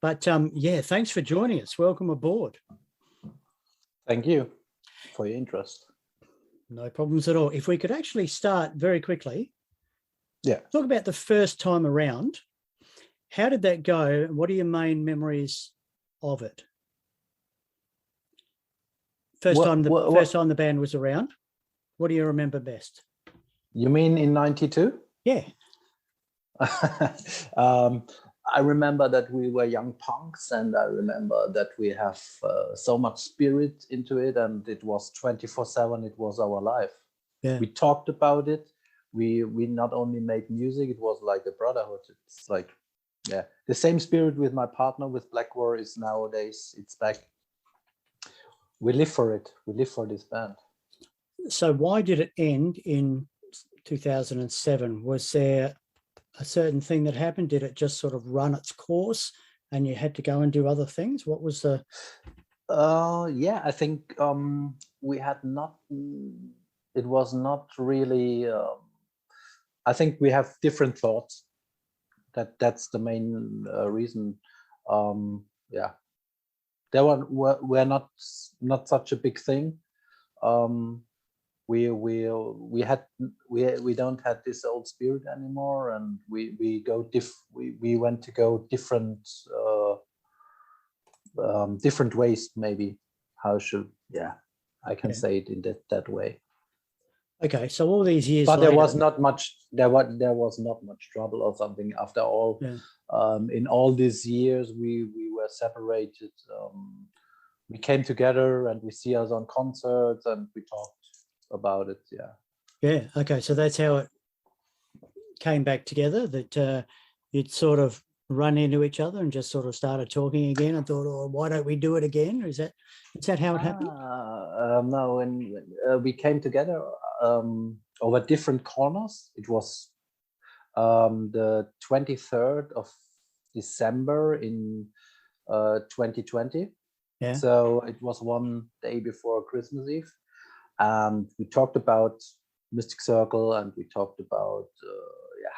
But yeah, thanks for joining us. Welcome aboard. Thank you for your interest. No problems at all. If we could actually start very quickly. Yeah. Talk about the first time around. How did that go? What are your main memories of it? First time the band was around. What do you remember best? You mean in 92? Yeah. I remember that we were young punks, and I remember that we have so much spirit into it, and it was 24/7. It was our life. Yeah. We talked about it. We not only made music, it was like a brotherhood. It's like, yeah, the same spirit with my partner with Black War is nowadays. It's back. We live for it. We live for this band. So why did it end in 2007? Was there a certain thing that happened? Did it just sort of run its course and you had to go and do other things? What was the... Yeah, I think we had not... It was not really... I think we have different thoughts. That's the main reason. Yeah, there were not such a big thing. We don't have this old spirit anymore, and we went to go different different ways. Maybe I can say it in that way. Okay, so all these years but later, there was not much trouble or something after all. Yeah. In all these years we were separated. We came together and we see us on concerts and we talked about it. Yeah. Okay, so that's how it came back together, that you'd sort of run into each other and just sort of started talking again and thought, oh, why don't we do it again? Is that how it happened? No, when we came together over different corners. It was the 23rd of December in 2020. Yeah. So it was one day before Christmas Eve, and we talked about Mystic Circle, and we talked about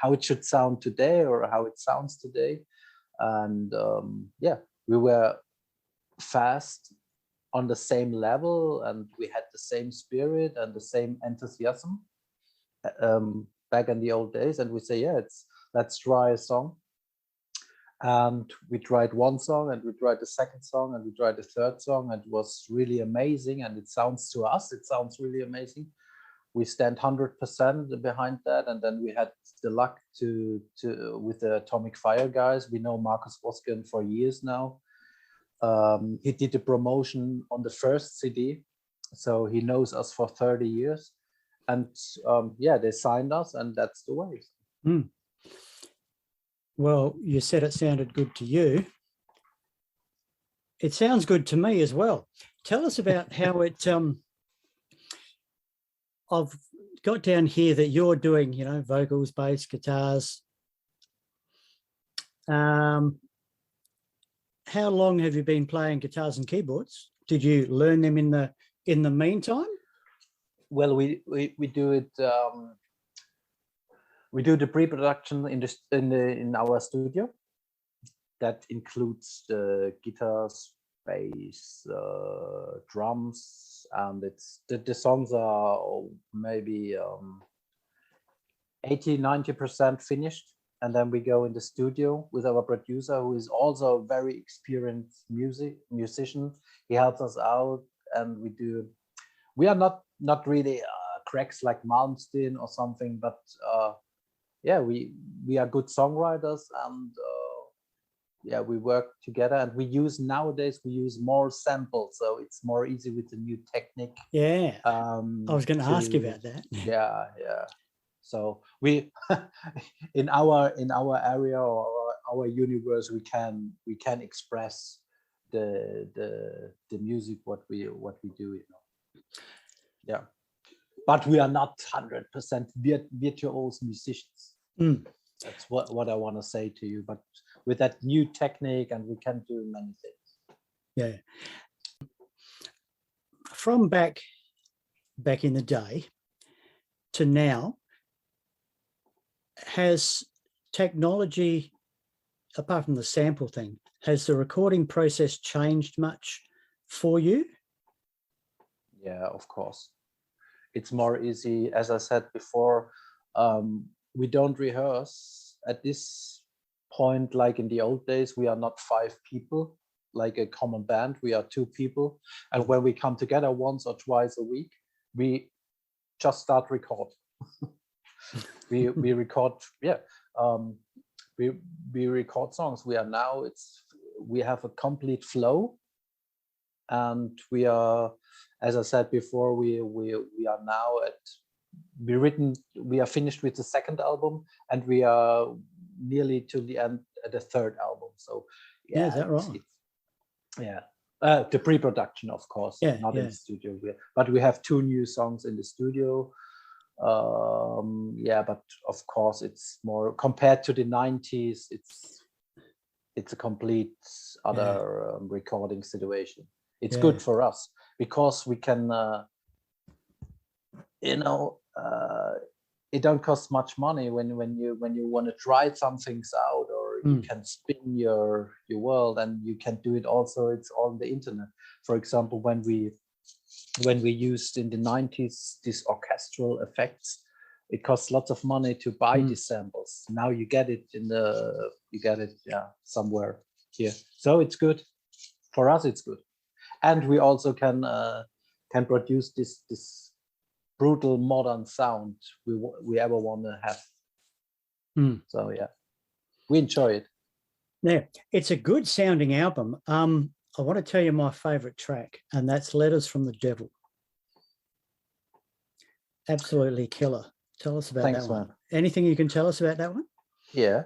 how it should sound today, or how it sounds today. And we were fast on the same level, and we had the same spirit and the same enthusiasm back in the old days. And we say, let's try a song. And we tried one song, and we tried the second song, and we tried the third song, and it was really amazing. And it sounds really amazing. We stand 100% behind that. And then we had the luck to with the Atomic Fire guys. We know Marcus Vosken for years now. He did the promotion on the first CD, so he knows us for 30 years. And they signed us, and that's the way. Mm. Well, you said it sounded good to you. It sounds good to me as well. Tell us about how it... I've got down here that you're doing, vocals, bass, guitars. How long have you been playing guitars and keyboards? Did you learn them in the meantime? Well, we do it. We do the pre-production in our studio. That includes the guitars, bass, drums, and it's the songs are maybe 80-90% finished. And then we go in the studio with our producer, who is also a very experienced musician. He helps us out, and we are not really cracks like Malmsteen or something, but we are good songwriters, and we work together. And nowadays we use more samples, so it's more easy with the new technique. Yeah. I was going to ask you about that. Yeah. So we in our area or our universe, we can express the music what we do, Yeah, but we are not 100% virtuose musicians. That's what I want to say to you. But with that new technique, and we can do many things. Yeah. From back in the day to now, has technology apart from the sample thing, has the recording process changed much for you? Yeah, of course. It's more easy. As I said before, we don't rehearse at this point like in the old days. We are not 5 people like a common band. We are 2 people. And when we come together once or twice a week, we just start record. we record, yeah. We record songs. We have a complete flow, and we are, as I said before, we are now we are finished with the 2nd album, and we are nearly to the end at the 3rd album. So Yeah, is that right? Yeah, the pre-production, of course, Yeah, not in yeah. the studio. But we have 2 new songs in the studio. Yeah, but of course, it's more compared to the 90s. It's a complete other recording situation. It's good for us because we can, it don't cost much money when you want to try some things out, or you can spin your world, and you can do it also. It's on the internet. For example, when we used in the 90s these orchestral effects, it costs lots of money to buy these samples. Now you get it somewhere here. So it's good for us. It's good, and we also can produce this brutal modern sound we ever want to have. So yeah, we enjoy it. Yeah, it's a good sounding album. I want to tell you my favorite track, and that's Letters from the Devil. Absolutely killer. Tell us about that one. Anything you can tell us about that one? Yeah.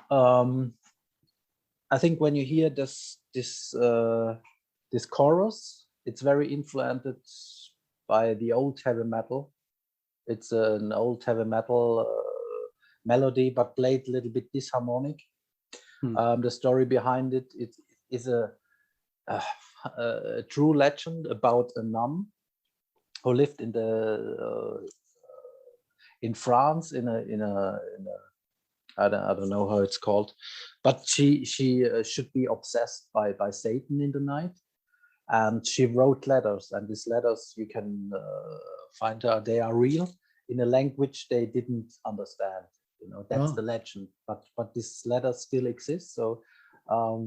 I think when you hear this chorus, it's very influenced by the old heavy metal. It's an old heavy metal melody, but played a little bit disharmonic. The story behind it is a true legend about a nun who lived in France in a I don't know how it's called, but she should be obsessed by Satan in the night, and she wrote letters, and these letters you can find out they are real in a language they didn't understand. That's the legend, but these letters still exist. So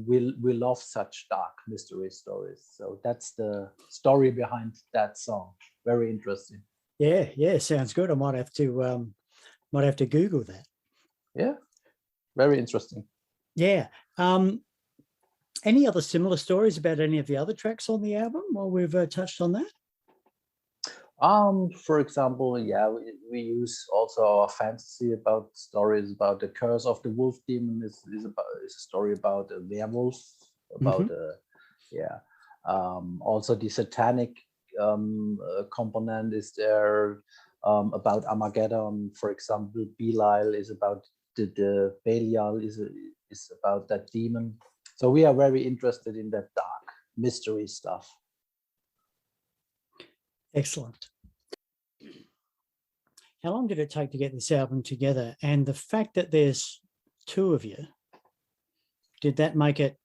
we love such dark mystery stories. So that's the story behind that song. Very interesting. Yeah, sounds good. I might have to Google that. Yeah, very interesting. Yeah. Any other similar stories about any of the other tracks on the album while we've touched on that? For example, yeah, we use also our fantasy about stories about the curse of the wolf demon is a story about a werewolf, about also the satanic component is there, about Armageddon, for example. Belial is about the Belial is about that demon. So we are very interested in that dark mystery stuff. Excellent. How long did it take to get this album together? And the fact that there's 2 of you, did that make it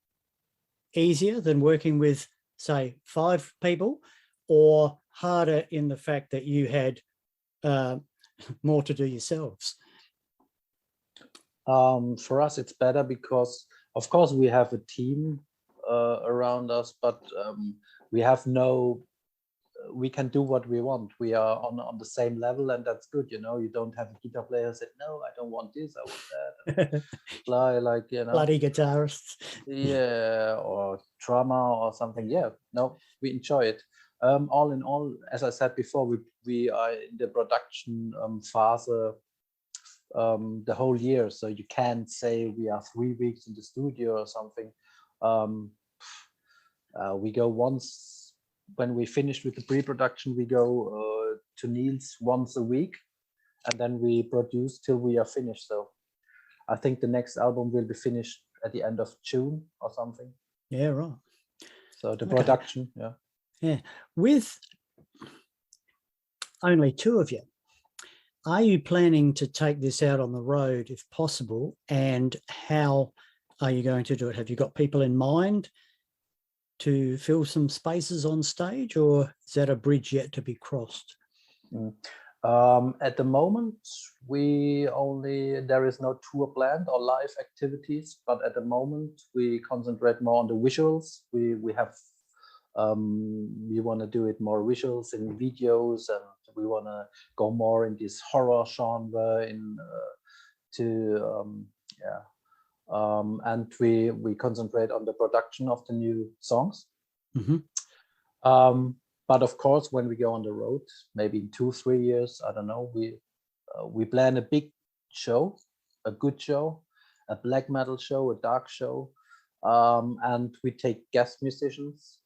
easier than working with, say, 5 people, or harder in the fact that you had more to do yourselves? For us, it's better because, of course, we have a team around us, but we can do what we want. We are on the same level, and that's good. You don't have a guitar player who said, no, I don't want this, I want that. Bloody guitarists. Yeah, or drummer or something. Yeah, no, we enjoy it. All in all, as I said before, we are in the production phase the whole year, so you can't say we are 3 weeks in the studio or something. We go once. When we finish with the pre-production, we go to Niels once a week, and then we produce till we are finished. So I think the next album will be finished at the end of June or something. Yeah, right. So the production, yeah. With only 2 of you, are you planning to take this out on the road if possible? And how are you going to do it? Have you got people in mind to fill some spaces on stage, or is that a bridge yet to be crossed? At the moment, there is no tour planned or live activities, but at the moment we concentrate more on the visuals. We want to do it more visuals in videos, and we want to go more in this horror genre and we concentrate on the production of the new songs. But of course, when we go on the road, maybe in 2-3 years, I don't know, we plan a big show, a good show, a black metal show, a dark show, and we take guest musicians.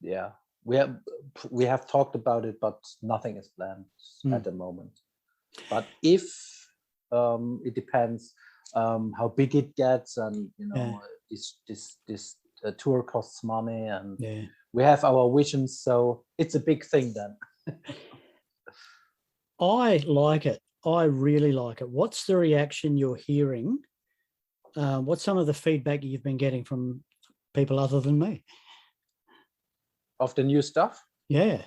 Yeah, we have talked about it, but nothing is planned at the moment. But if it depends how big it gets, and this tour costs money, and we have our visions, so it's a big thing then. I like it. I really like it. What's the reaction you're hearing? What's some of the feedback you've been getting from people other than me? Of the new stuff? Yeah.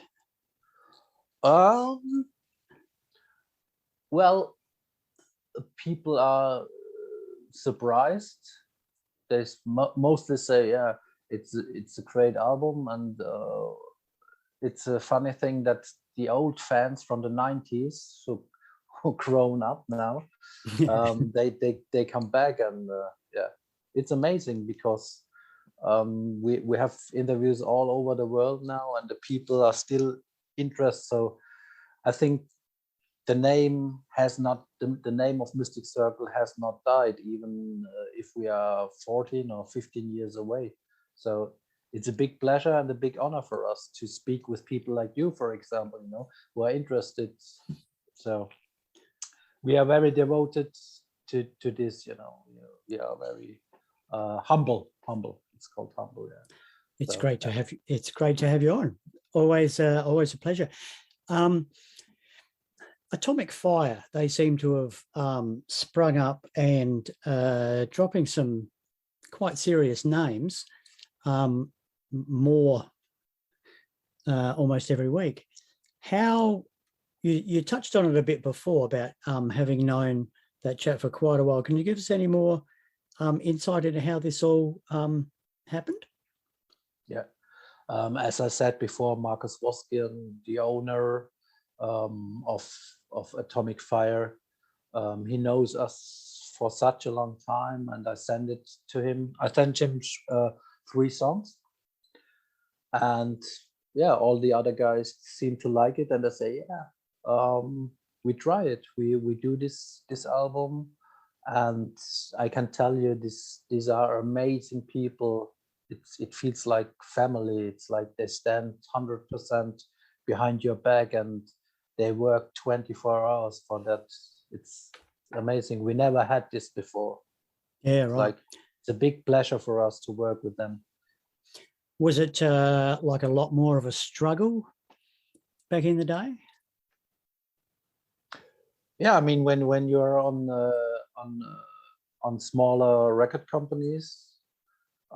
Well, people are surprised. They mostly say, yeah, it's a great album, and it's a funny thing that the old fans from the 90s who grown up now, they come back, and it's amazing because we have interviews all over the world now, and the people are still interested. So I think the name the name of Mystic Circle has not died, even if we are 14 or 15 years away. So it's a big pleasure and a big honor for us to speak with people like you, for example, who are interested. So we are very devoted to this, we are very humble. It's called humble. Yeah. It's great to have you. It's great to have you on. Always a pleasure. Atomic Fire, they seem to have sprung up and dropping some quite serious names more almost every week. How you touched on it a bit before about having known that chap for quite a while. Can you give us any more insight into how this all happened? Yeah, as I said before, Marcus Woskian, the owner of Atomic Fire, he knows us for such a long time, and I sent it to him. I sent him 3 songs, and all the other guys seem to like it, and they say, we try it. We do this album, and I can tell you these are amazing people. It feels like family. It's like they stand 100% behind your back, and they work 24 hours for that. It's amazing. We never had this before. Yeah, right. It's a big pleasure for us to work with them. Was it like a lot more of a struggle back in the day? Yeah, I mean, when you're on smaller record companies,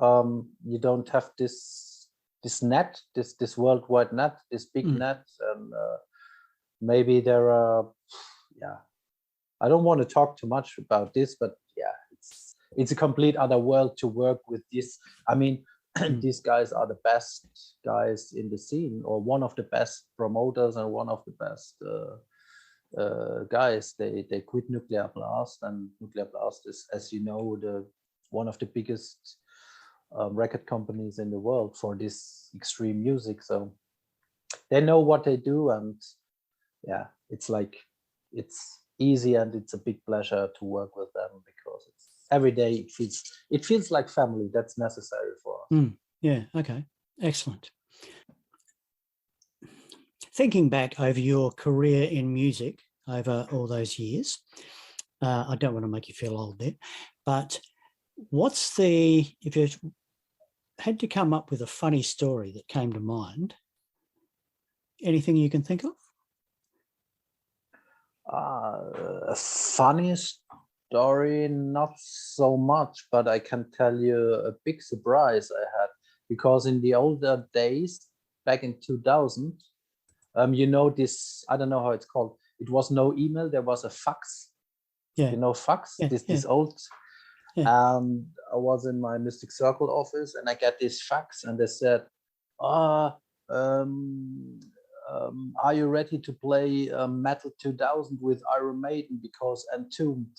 you don't have this net, this worldwide net, this big net, and maybe there are, I don't want to talk too much about this, but it's a complete other world to work with this. I mean, these guys are the best guys in the scene, or one of the best promoters and one of the best guys. They quit Nuclear Blast, and Nuclear Blast is, as you know, one of the biggest record companies in the world for this extreme music. So they know what they do, and it's easy, and it's a big pleasure to work with them, because it's every day it feels like family. That's necessary for us. Yeah, okay, excellent. Thinking back over your career in music over all those years, I don't want to make you feel old there, but if you had to come up with a funny story that came to mind, anything you can think of? Funniest story, not so much, but I can tell you a big surprise I had, because in the older days, back in 2000, you know this, I don't know how it's called. It was no email, there was a fax. Yeah. You know fax, Yeah, this old. Yeah. And I was in my Mystic Circle office and I get this fax and they said, are you ready to play Metal 2000 with Iron Maiden because Entombed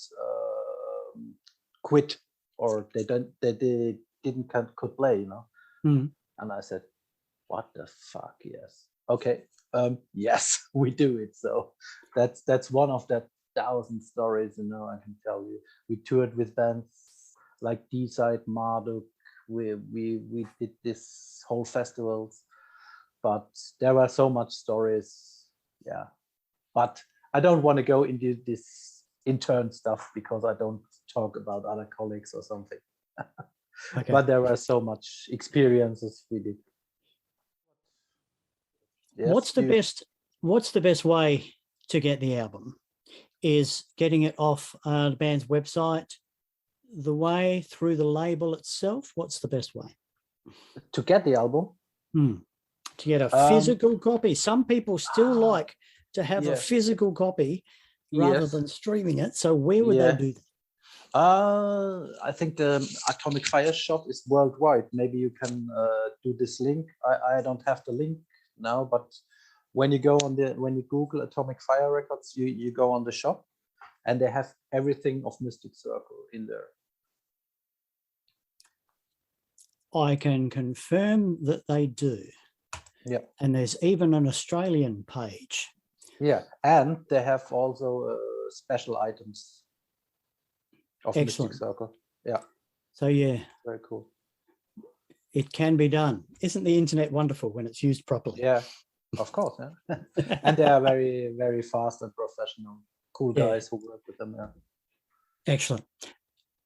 quit, or they didn't could play, you know? Mm. And I said, what the fuck? Yes. Okay. Yes, we do it. So that's one of the 1,000 stories, you know, I can tell you. We toured with bands like D-Side, Marduk. We did this whole festivals, but there were so much stories. Yeah, but I don't want to go into this intern stuff because I don't talk about other colleagues or something. Okay. But there were so much experiences we did. Yes, what's the best way to get the album? Is getting it off the band's website, the way through the label itself? What's the best way to get the album? To get a physical copy? Some people still like to have a physical copy rather than streaming it. So where would they do that? I think the Atomic Fire shop is worldwide. Maybe you can do this link. I don't have the link now, but when you Google Atomic Fire Records, you go on the shop and they have everything of Mystic Circle in there. I can confirm that they do. Yeah. And there's even an Australian page. Yeah, and they have also special items of Mystic Circle. Yeah. So yeah. Very cool. It can be done. Isn't the internet wonderful when it's used properly? Yeah, of course. Yeah. And they are very, very fast and professional. Cool guys who work with them. Yeah. Excellent.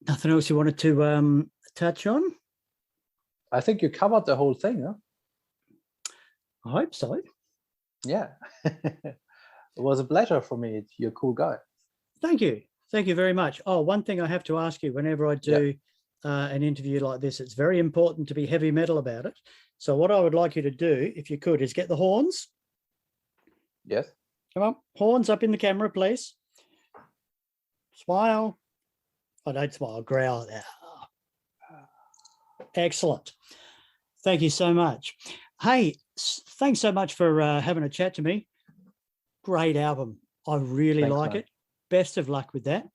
Nothing else you wanted to touch on? I think you covered the whole thing, huh? I hope so. Yeah. It was a pleasure for me. You're a cool guy. Thank you. Thank you very much. Oh, one thing I have to ask you whenever I do an interview like this, it's very important to be heavy metal about it. So what I would like you to do, if you could, is get the horns. Yes. Come on, horns up in the camera, please. Smile. I don't smile, growl. Excellent. Thank you so much. Hey, thanks so much for having a chat to me. Great album. I really like it. Best of luck with that.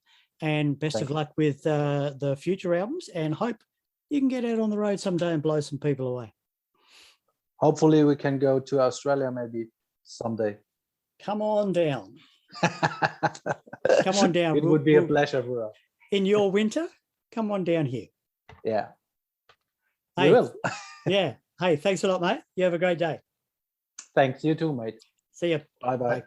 And best of luck with the future albums, and hope you can get out on the road someday and blow some people away. Hopefully we can go to Australia maybe someday. Come on down. Come on down. It would be a pleasure for us. In your winter, come on down here. Yeah. Hey, we will. Yeah. Hey, thanks a lot, mate. You have a great day. Thanks. You too, mate. See you. Bye-bye. Bye.